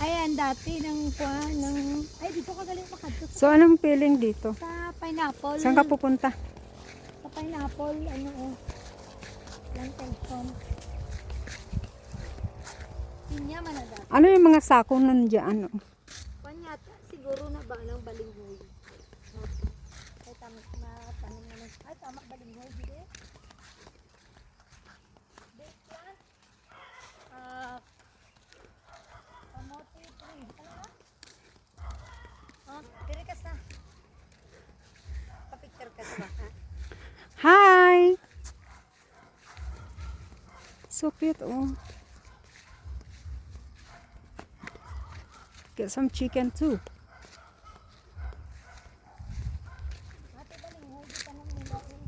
Ayan, dati ng kuwan, ay dito ka galing makadto So, anong feeling dito? sa pineapple. Saan ka pupunta? Sa pineapple, plantation. Pinya man na dati. Ano yung mga sako nandiyan? Panyata, siguro na ba ng balinghoy? Ay, tama na, tanong naman. Ay, tama, balinghoy, hindi. Date plant. Kamote tree. Ano na? Diri ka sa. Papicture ka sa baka. Hi! So cute, oh. Get some chicken too. Ate, balinghoy, di ka nang nila eh.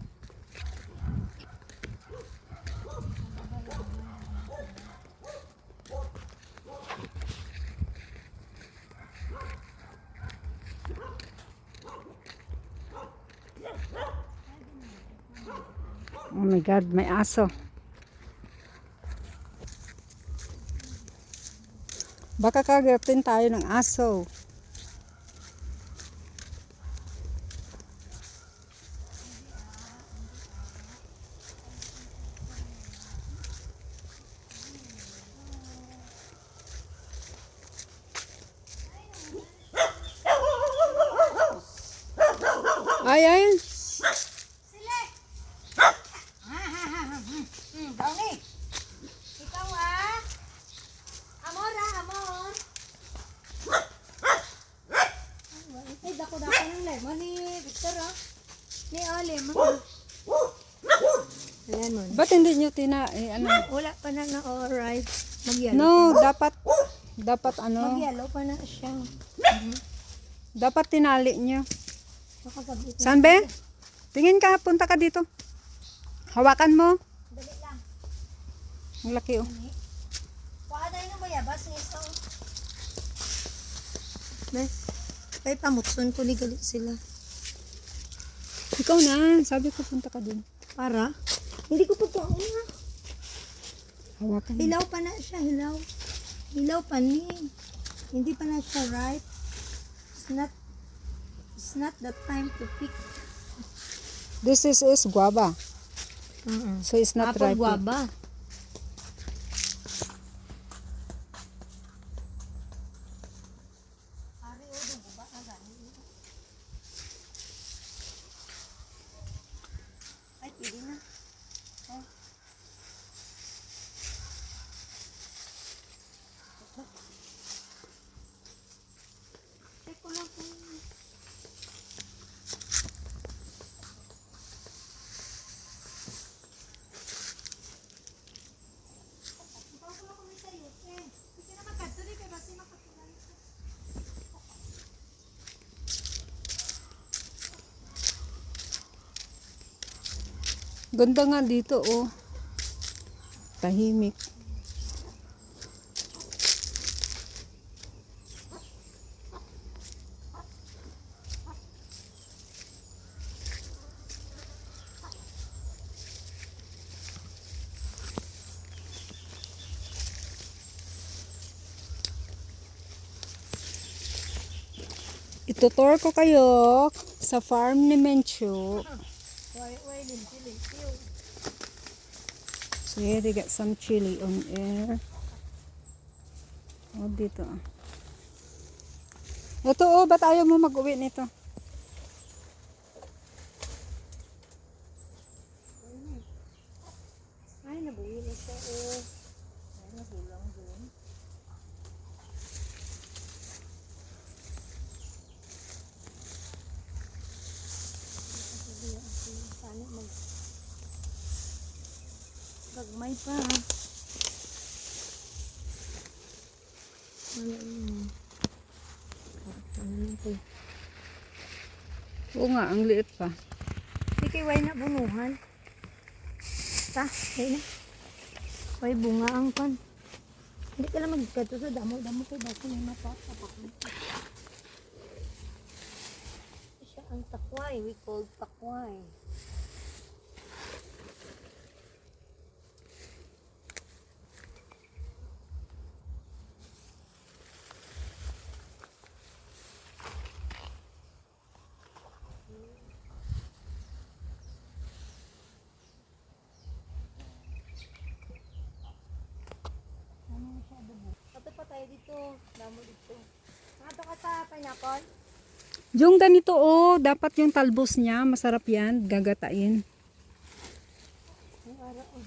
Oh my God, may aso. Baka kagatin tayo ng aso. Ay, ay. Sile! Downy! Ikaw Amor amor! Ay, dako-dako ng lemon ni Victor Ni lemon. Lemon. Ba't hindi nyo ano? Wala pa na na-arrive. Mag-yellow No, pa. dapat ano? Mag-yellow pa na siya. Dapat tinali nyo. Nakagabi. Saan be? Tingin ka, punta ka dito. Hawakan mo. Dali lang. Ang laki, oh. Kuha na yun ang bayabas ni Isa. Ay, pamutson ko ni galit sila. Ikaw na, sabi ko punta ka dun. Para? Hindi ko pa kuha na. Hawakan mo. Hilaw pa na siya, hilaw. Hilaw pa ni. Hindi pa na siya ripe. It's not the time to pick. This is guava. So it's not Apple ripe. guava. Ay, pili na. Check ko lang kung Ganda nga dito, oh. Tahimik. Itutour ko kayo sa farm ni Menchu. So here they got some chili on air. Oh, dito. Ito, oh, ba't ayaw mo mag-uwi nito? ay, nabuhi na siya ay, nabulang doon. Sana gagmay pa. Oo nga, ang liit pa. Di kay way na bunuhan. Way na. Way bunga ang pan. Hindi ka lang magkato sa damo-damo kay bako may mata. Siya ang takway. We call takway. Ato pa tayo dito. Damo dito. Ato ka sa pineapple. Yung ganito oh, dapat yung talbos niya, masarap yan, gagatain. Ang ara, oh.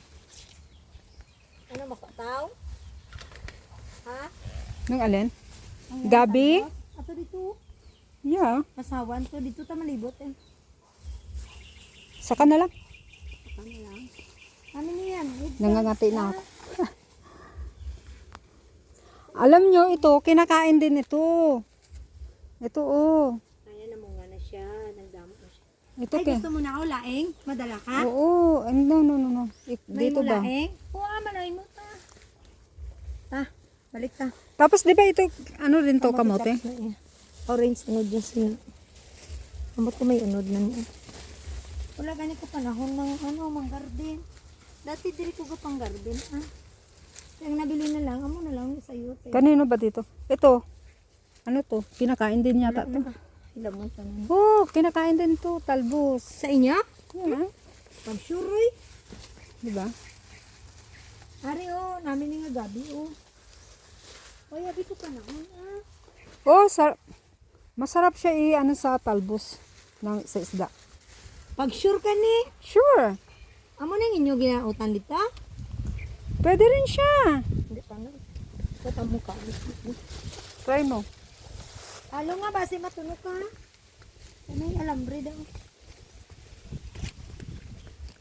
Ano, makataw? Ha? Nung alin? Ang Gabi? talbos? Ato dito. Yeah, Masawan to. Dito ta malibot eh. saka na lang. Ano lang? Ano niyo yan? Nangangati na ako. Alam nyo, ito, kinakain din ito. Ito oh. Kaya namunga na siya. Nagdamo na siya. Ito Ay, gusto mo na ako laing? Madala ka? Oo, no. May Dito mo ba? laing? Oo, malay mo ta. Ta, balik ta. Tapos di ba ito, ano rin to, kamote? Orange unod yung sila. Kamote may unod na niya. Wala ganito panahon ng manggarden. Dati diri ko ga pang garden, ah. Yung nabili na lang, amo na lang sa iyo. Kanino ba dito? Ito. Ano to? Kinakain din yata to. Ilang mo ta na. Oh, kinakain din to, talbos. Sa inyo? Yeah. Pag suroy. Di ba? Ari oh, namin ni nga gabi oh. Oy, abi ko panahon, ah. Oh, masarap siya ano sa talbos sa isda. Pag sure ka ni, Sure. amo nang inyo ginautan dito? Pwede rin siya. Hindi pa na. Kata mo ka. Try mo. Halo nga base matunog ka. Ano yung alambre daw.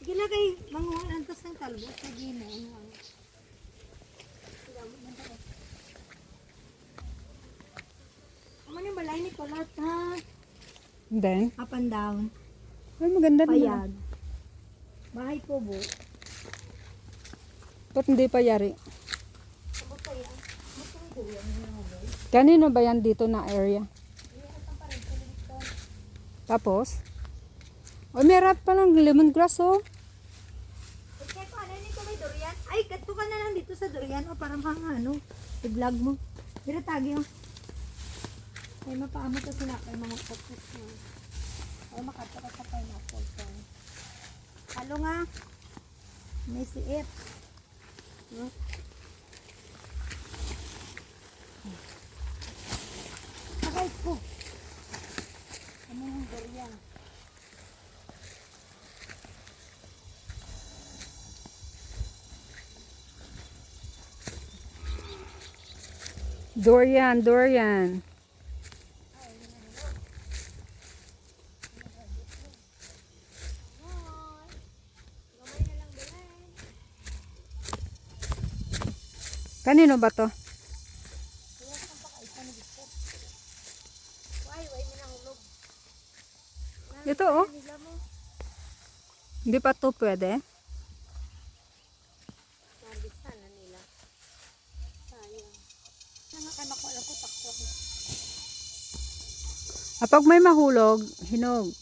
Sige lang kay manguha ng tas ng talbos. Sige na. Ano yung balay ni Colot ha? And then, Up and down. ay maganda naman. Payag. Bahay ko bo. Ba't hindi pa yari? Kanino ba yan dito na area? Tapos? Oh, meron pa lang lemongrass oh. Kaya ko ano nito may durian? Ay, kadto ka na lang dito sa durian o para ano, i-vlog mo. Pero tagi oh. Ay, mapaamo to sila kay mga pokpok mo. Ay, makata ka sa pineapple ko. Halo nga. May siit. No? Sakay ko. Ano yung durian? Durian. Kanino ba to? Way mo na hulog. Ito oh. Nila mo. Hindi pa to pwede. Narbisan na nila. Sayang. Ano ka nakuha ko takto. Kapag may mahulog, hinog.